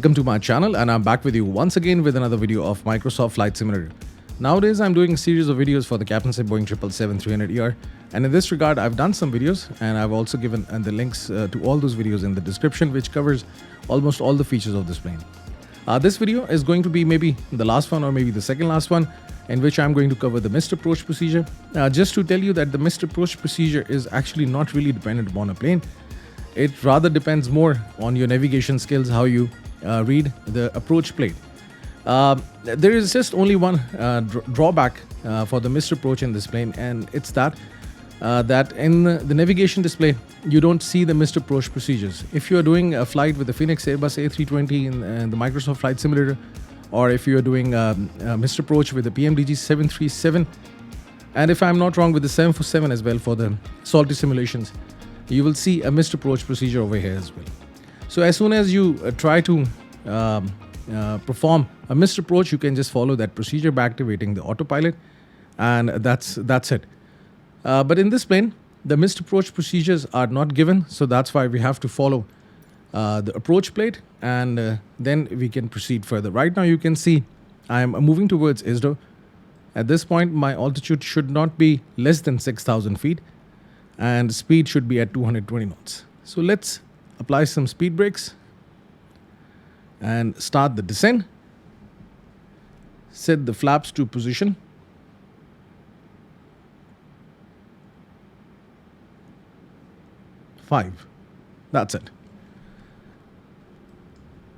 welcome to my channel, and I'm back with you once again with another video of Microsoft Flight Simulator. Nowadays I'm doing a series of videos for the Captain Sim Boeing 777-300ER, and in this regard I've done some videos and I've also given the links to all those videos in the description, which covers almost all the features of this plane. This video is going to be maybe the last one or maybe the second last one, in which I'm going to cover the missed approach procedure. Just to tell you that the missed approach procedure is actually not really dependent upon a plane. It rather depends more on your navigation skills, how you read the approach plate. There is just only one drawback for the missed approach in this plane, and it's that in the navigation display you don't see the missed approach procedures. If you are doing a flight with the Phoenix Airbus A320 in the Microsoft Flight Simulator, or if you are doing a missed approach with the PMDG 737, and if I'm not wrong with the 747 as well for the salty simulations, you will see a missed approach procedure over here as well. So as soon as you try to perform a missed approach, you can just follow that procedure by activating the autopilot, and that's it. But in this plane, the missed approach procedures are not given, so that's why we have to follow the approach plate, and then we can proceed further. Right now you can see I am moving towards ISDO. At this point my altitude should not be less than 6,000 feet and speed should be at 220 knots. So let's apply some speed brakes and start the descent. Set the flaps to position. Five. That's it.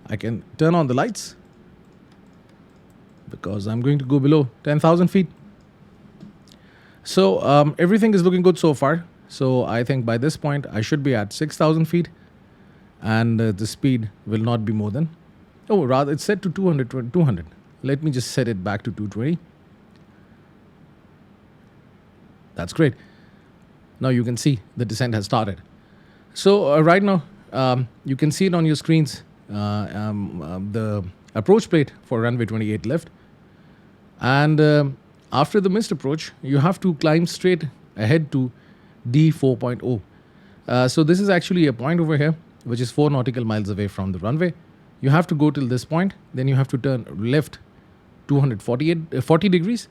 I can turn on the lights because I'm going to go below 10,000 feet. So everything is looking good so far. So I think by this point I should be at 6,000 feet, and the speed will not be more than, rather it's set to 200. Let me just set it back to 220. That's great. Now you can see the descent has started. So right now you can see it on your screens, the approach plate for runway 28 left, and after the missed approach you have to climb straight ahead to D4.0. So this is actually a point over here which is 4 nautical miles away from the runway. You have to go till this point, then you have to turn left 40 degrees,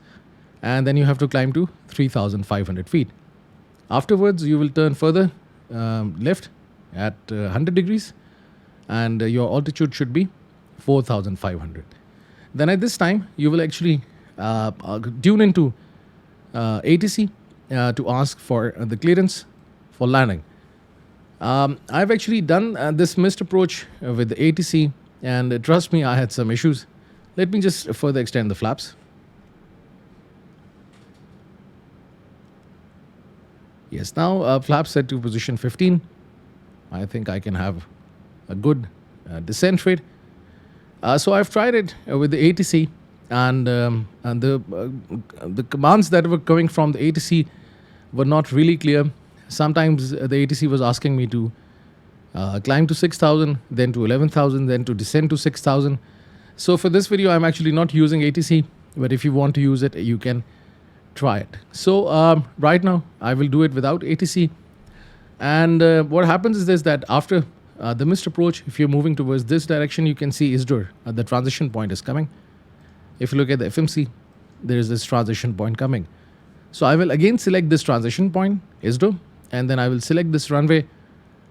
and then you have to climb to 3,500 feet. Afterwards you will turn further left at 100 degrees, and your altitude should be 4,500. Then at this time you will actually tune into ATC to ask for the clearance for landing. I've actually done this missed approach with the ATC, and trust me, I had some issues. Let me just further extend the flaps. Yes, now flaps set to position 15. I think I can have a good descent rate. So I've tried it with the ATC, and the commands that were coming from the ATC were not really clear. Sometimes the ATC was asking me to climb to 6,000, then to 11,000, then to descend to 6,000. So for this video I'm actually not using ATC, but if you want to use it you can try it. So right now I will do it without ATC, and what happens is this, that after the missed approach, if you're moving towards this direction, you can see ISDOR, the transition point is coming. If you look at the FMC, there is this transition point coming. So I will again select this transition point, ISDO, and then I will select this runway,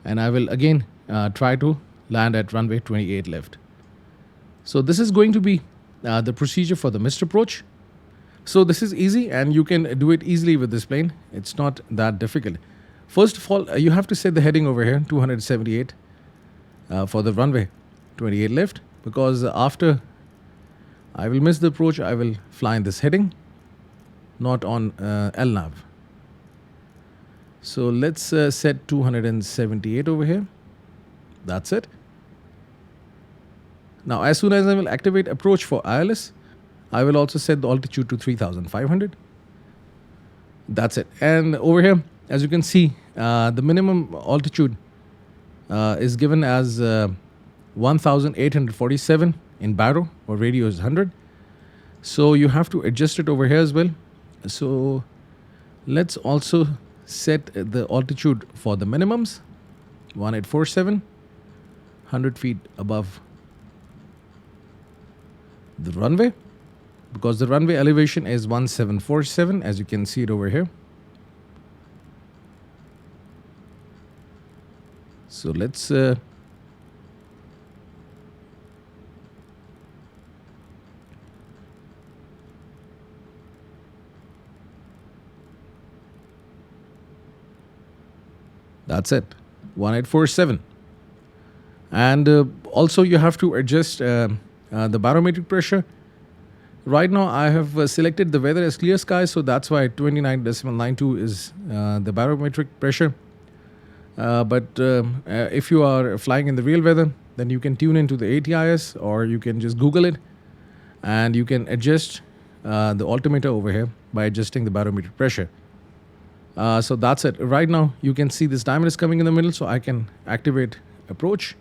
and I will again try to land at runway 28 left. So this is going to be the procedure for the missed approach. So this is easy, and you can do it easily with this plane. It's not that difficult. First of all, you have to set the heading over here, 278 for the runway 28 left, because after I will miss the approach, I will fly in this heading, not on LNAV. So let's set 278 over here. That's it. Now as soon as I will activate approach for ILS, I will also set the altitude to 3,500. That's it. And over here, as you can see, the minimum altitude is given as 1,847 in baro, or radio is 100. So you have to adjust it over here as well. So let's also set the altitude for the minimums, 1847, 100 feet above the runway, because the runway elevation is 1747, as you can see it over here. So let's that's it, 1847. And also you have to adjust the barometric pressure. Right now I have selected the weather as clear skies, so that's why 29.92 is the barometric pressure. But if you are flying in the real weather, then you can tune into the ATIS, or you can just Google it, and you can adjust the altimeter over here by adjusting the barometric pressure. So that's it. Right now you can see this diamond is coming in the middle, so I can activate approach.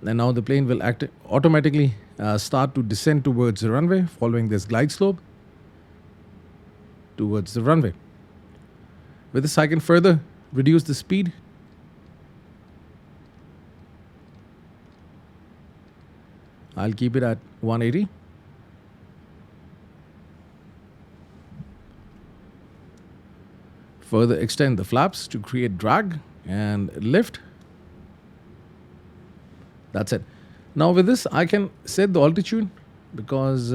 And now the plane will automatically start to descend towards the runway, following this glide slope towards the runway. With this, I can further reduce the speed. I'll keep it at 180. Further extend the flaps to create drag and lift. That's it. Now with this, I can set the altitude, because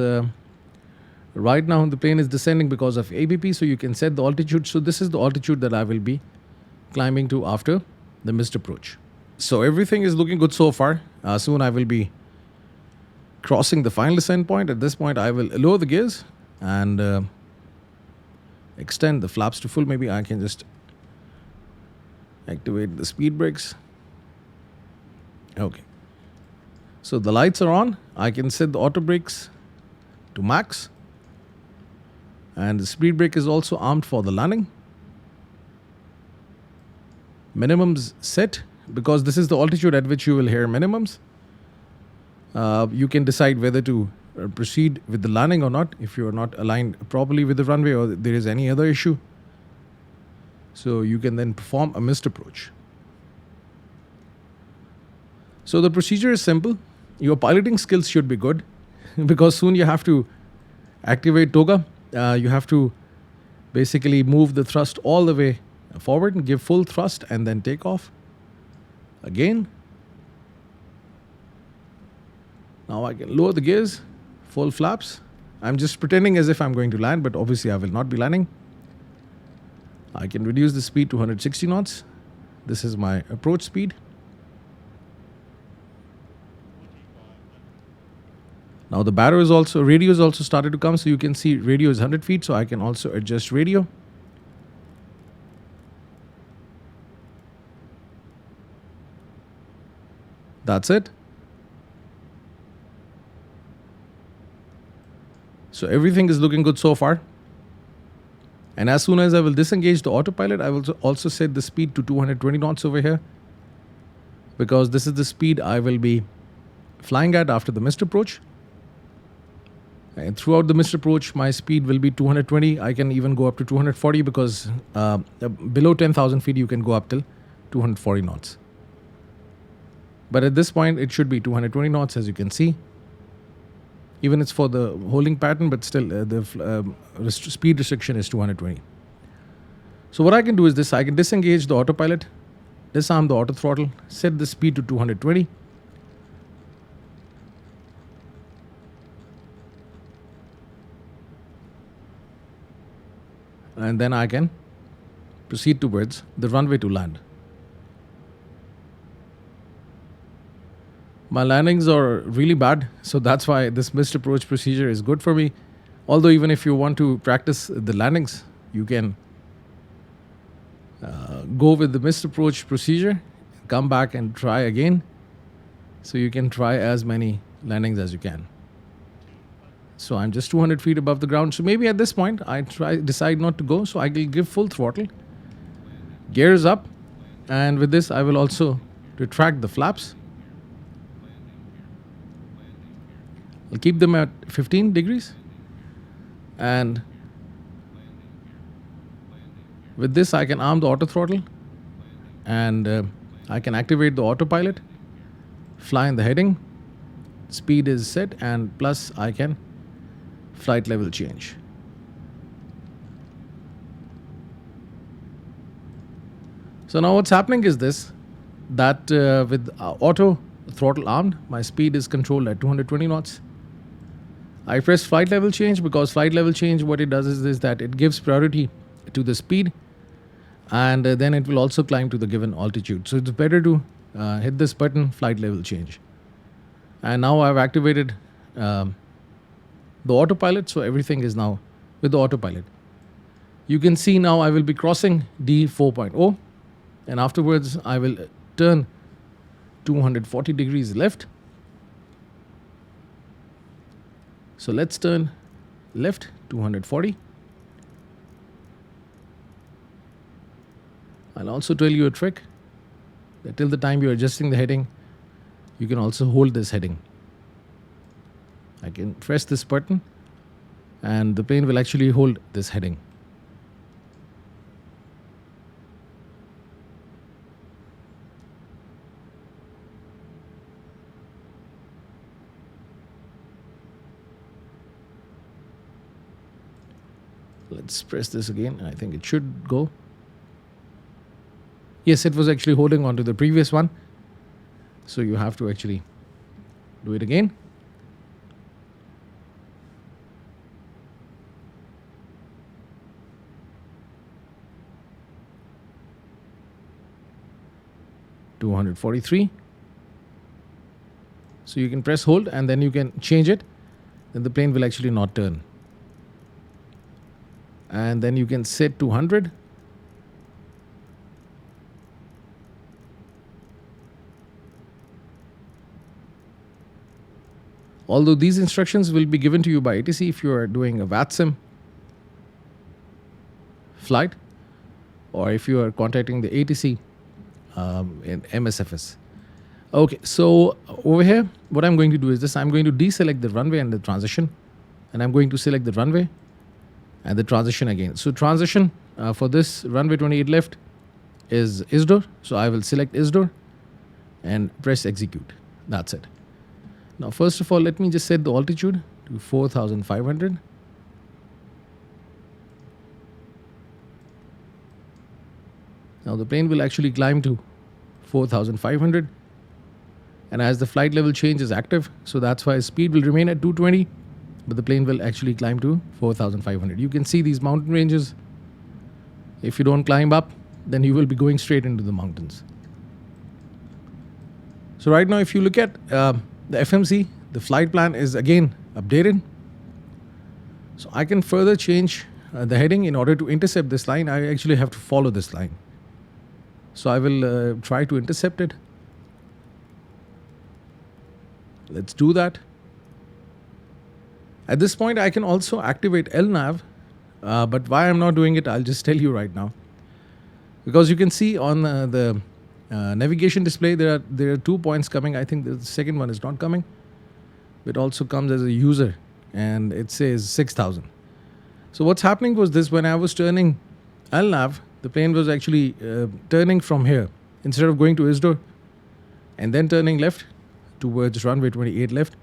right now the plane is descending because of ABP, so you can set the altitude. So this is the altitude that I will be climbing to after the missed approach. So everything is looking good so far. Soon I will be crossing the final descent point. At this point I will lower the gears and extend the flaps to full. Maybe I can just activate the speed brakes. Okay. So the lights are on. I can set the auto brakes to max. And the speed brake is also armed for the landing. Minimums set, because this is the altitude at which you will hear minimums. You can decide whether to proceed with the landing or not if you are not aligned properly with the runway, or there is any other issue. So you can then perform a missed approach. So the procedure is simple. Your piloting skills should be good, because soon you have to activate toga. You have to basically move the thrust all the way forward and give full thrust and then take off again. Now I can lower the gears, full flaps. I'm just pretending as if I'm going to land, but obviously I will not be landing. I can reduce the speed to 160 knots. This is my approach speed. Now the radio is also started to come, so you can see radio is 100 feet, so I can also adjust radio. That's it. So everything is looking good so far. And as soon as I will disengage the autopilot, I will also set the speed to 220 knots over here, because this is the speed I will be flying at after the missed approach. And throughout the missed approach, my speed will be 220. I can even go up to 240, because below 10,000 feet, you can go up till 240 knots. But at this point, it should be 220 knots, as you can see. Even it's for the holding pattern, but still the speed restriction is 220. So what I can do is this. I can disengage the autopilot, disarm the auto throttle, set the speed to 220. And then I can proceed towards the runway to land. My landings are really bad, so that's why this missed approach procedure is good for me. Although even if you want to practice the landings, you can go with the missed approach procedure, come back and try again. So you can try as many landings as you can. So I'm just 200 feet above the ground. So maybe at this point, decide not to go. So I will give full throttle, gears up. And with this, I will also retract the flaps. I'll keep them at 15 degrees. And with this, I can arm the auto throttle. And I can activate the autopilot, fly in the heading, speed is set, and plus I can flight level change. So now what's happening is this, that with auto throttle armed, my speed is controlled at 220 knots. I press flight level change because flight level change, what it does is that it gives priority to the speed, and then it will also climb to the given altitude. So it's better to hit this button, flight level change. And now I've activated the autopilot, so everything is now with the autopilot. You can see now I will be crossing D 4.0, and afterwards I will turn 240 degrees left. So let's turn left 240. I'll also tell you a trick that till the time you're adjusting the heading, you can also hold this heading. I can press this button and the plane will actually hold this heading. Let's press this again. I think it should go. Yes, it was actually holding on to the previous one. So you have to actually do it again. $243. So you can press hold and then you can change it. Then the plane will actually not turn. And then you can set 200. Although these instructions will be given to you by ATC if you are doing a VATSIM flight, or if you are contacting the ATC in MSFS. Okay, so over here, what I'm going to do is this. I'm going to deselect the runway and the transition, and I'm going to select the runway and the transition again. So transition for this runway 28 left is ISDOR. So I will select ISDOR and press execute. That's it. Now, first of all, let me just set the altitude to 4,500. Now the plane will actually climb to 4,500. And as the flight level change is active, so that's why speed will remain at 220. But the plane will actually climb to 4,500. You can see these mountain ranges. If you don't climb up, then you will be going straight into the mountains. So right now, if you look at the FMC, the flight plan is again updated. So I can further change the heading. In order to intercept this line, I actually have to follow this line. So I will try to intercept it. Let's do that. At this point, I can also activate LNAV, but why I'm not doing it, I'll just tell you right now. Because you can see on the navigation display, there are 2 points coming. I think the second one is not coming. It also comes as a user, and it says 6,000. So what's happening was this: when I was turning LNAV, the plane was actually turning from here. Instead of going to ISDOR and then turning left towards runway 28 left,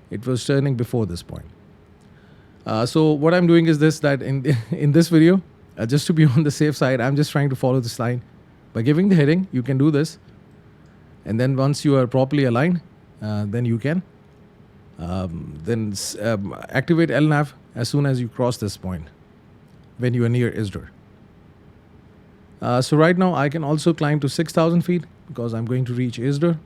it was turning before this point. So what I'm doing is this, that in this video, just to be on the safe side, I'm just trying to follow this line. By giving the heading, you can do this. And then once you are properly aligned, then you can activate LNAV as soon as you cross this point, when you are near ISDOR. So right now, I can also climb to 6,000 feet because I'm going to reach ISDOR.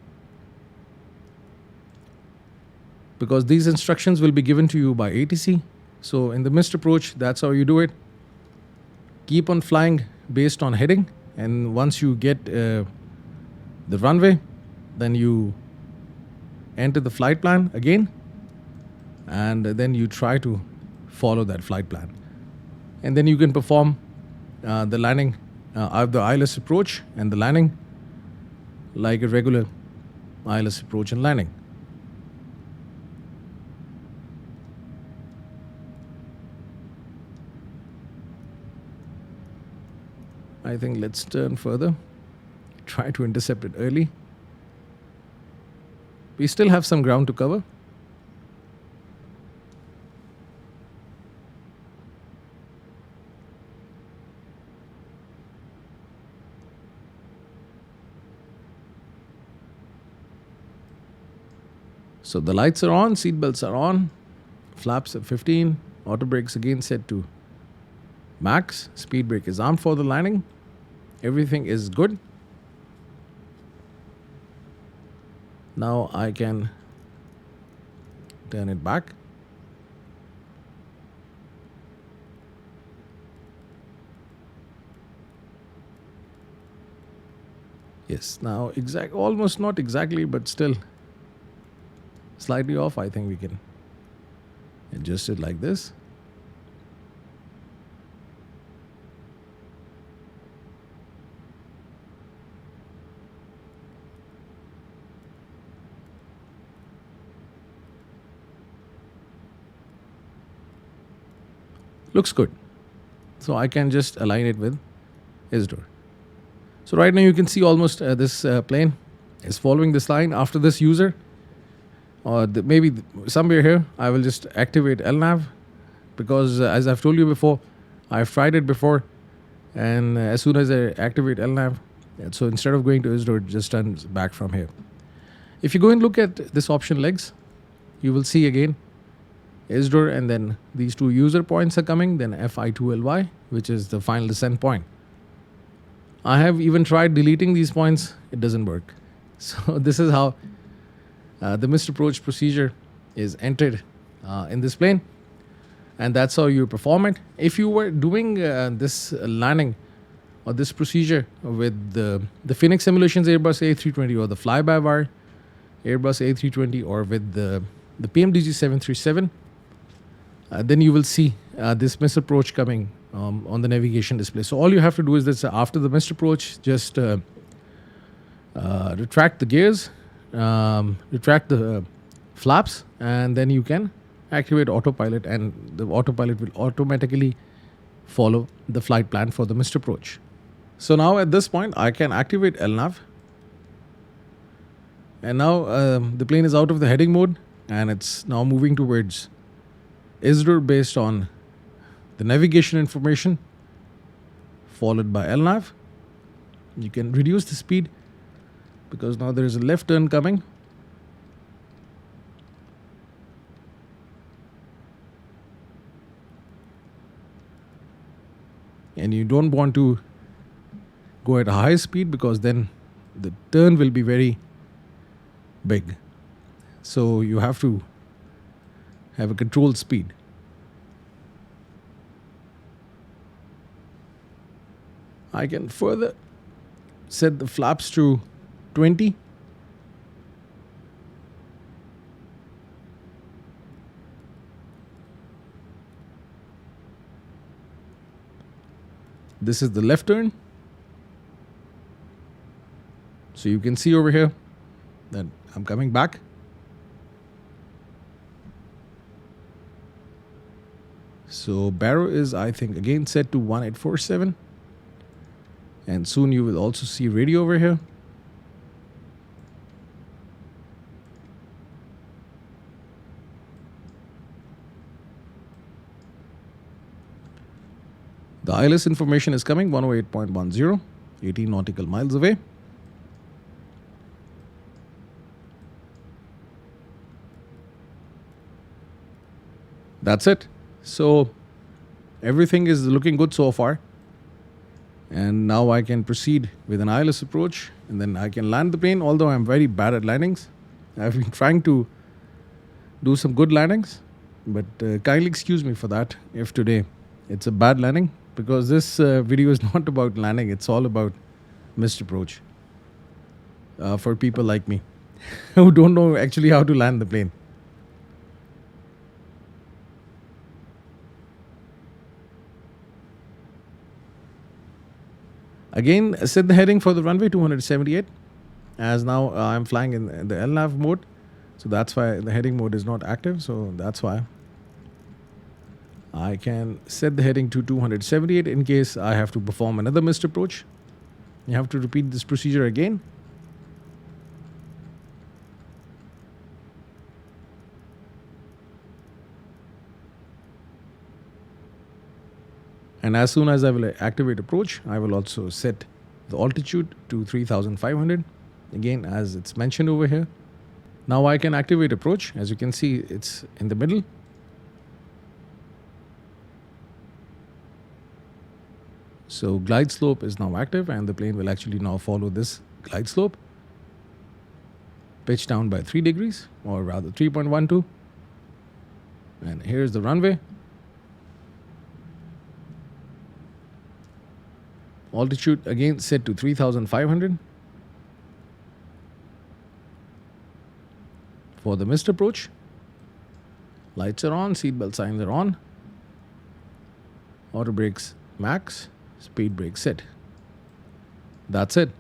Because these instructions will be given to you by ATC. So in the missed approach, that's how you do it. Keep on flying based on heading. And once you get the runway, then you enter the flight plan again. And then you try to follow that flight plan. And then you can perform the landing of the ILS approach and the landing like a regular ILS approach and landing. I think let's turn further. Try to intercept it early. We still have some ground to cover. So the lights are on, seat belts are on, flaps at 15, auto brakes again set to max, speed brake is armed for the landing. Everything is good. Now I can turn it back. Yes, now almost not exactly, but still slightly off. I think we can adjust it like this. Looks good. So I can just align it with ISDOR. So right now you can see almost this plane is following this line. After this user, or maybe somewhere here, I will just activate LNAV, because as I've told you before, I've tried it before, and as soon as I activate LNAV, so instead of going to ISDOR, it just turns back from here. If you go and look at this option legs, you will see again ISDOR, and then these two user points are coming, then FI2LY, which is the final descent point. I have even tried deleting these points, it doesn't work. So this is how the missed approach procedure is entered in this plane, and that's how you perform it. If you were doing this landing or this procedure with the Phoenix Simulations Airbus A320 or the fly-by-wire Airbus A320 or with the PMDG 737, then you will see this missed approach coming on the navigation display. So all you have to do is this: after the missed approach, just retract the gears, retract the flaps, and then you can activate autopilot, and the autopilot will automatically follow the flight plan for the missed approach. So now at this point I can activate LNAV, and now the plane is out of the heading mode and it's now moving towards ISDOR based on the navigation information followed by LNAV. You can reduce the speed because now there is a left turn coming. And you don't want to go at a high speed because then the turn will be very big. So you have to have a controlled speed. I can further set the flaps to 20. This is the left turn. So you can see over here that I'm coming back. So barrow is, I think, again set to 1847. And soon you will also see radio over here. The ILS information is coming, 108.10, 18 nautical miles away. That's it. So everything is looking good so far. And now I can proceed with an ILS approach, and then I can land the plane, although I'm very bad at landings. I've been trying to do some good landings, but kindly excuse me for that if today it's a bad landing, because this video is not about landing, it's all about missed approach for people like me who don't know actually how to land the plane. Again, set the heading for the runway 278, as now I'm flying in the LNAV mode. So that's why the heading mode is not active. So that's why I can set the heading to 278 in case I have to perform another missed approach. You have to repeat this procedure again. And as soon as I will activate approach, I will also set the altitude to 3500, again as it's mentioned over here. Now I can activate approach. As you can see, it's in the middle. So glide slope is now active and the plane will actually now follow this glide slope. Pitch down by 3 degrees, or rather 3.12. And here's the runway. Altitude again set to 3500. For the missed approach, lights are on, seatbelt signs are on, auto brakes max, speed brake set. That's it.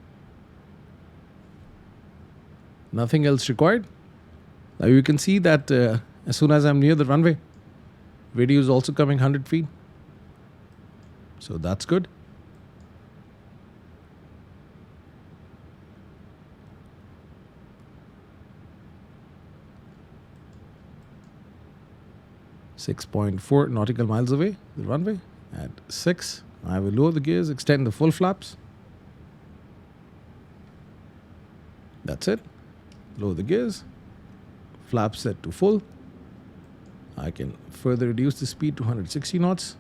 Nothing else required. Now you can see that as soon as I'm near the runway, radio is also coming 100 feet. So that's good. .4 nautical miles away, the runway. At 6, I will lower the gears, extend the full flaps. That's it. Lower the gears, flaps set to full. I can further reduce the speed to 160 knots.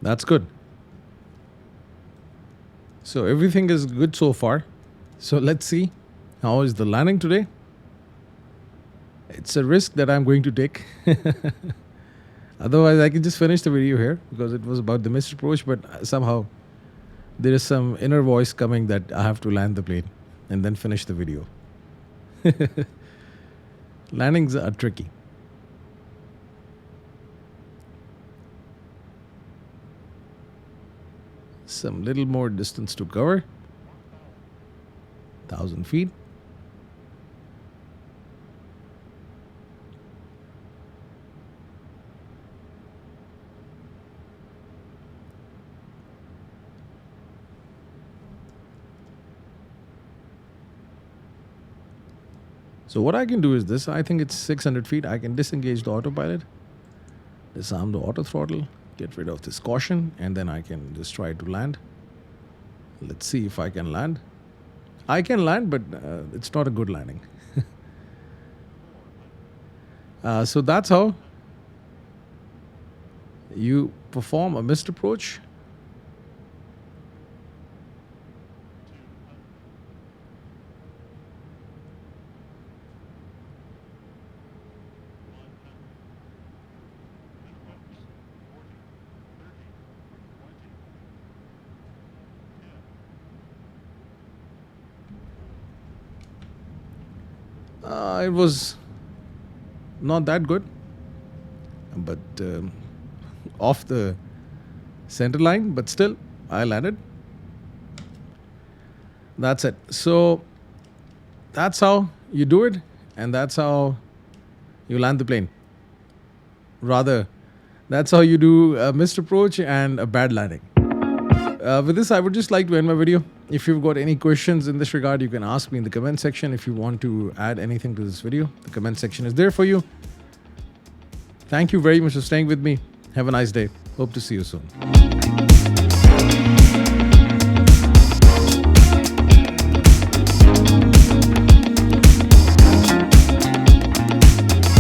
That's good. So everything is good so far. So let's see how is the landing today. It's a risk that I'm going to take. Otherwise, I can just finish the video here because it was about the missed approach, but somehow there is some inner voice coming that I have to land the plane and then finish the video. Landings are tricky. Some little more distance to cover. 1,000 feet. So what I can do is this. I think it's 600 feet. I can disengage the autopilot, disarm the auto throttle, get rid of this caution, and then I can just try to land. Let's see if I can land. I can land, but it's not a good landing. So that's how you perform a missed approach. It was not that good, but off the center line, but still I landed. That's it. So that's how you do it, and that's how you land the plane. Rather, that's how you do a missed approach and a bad landing. With this, I would just like to end my video. If you've got any questions in this regard, you can ask me in the comment section. If you want to add anything to this video, the comment section is there for you. Thank you very much for staying with me. Have a nice day. Hope to see you soon.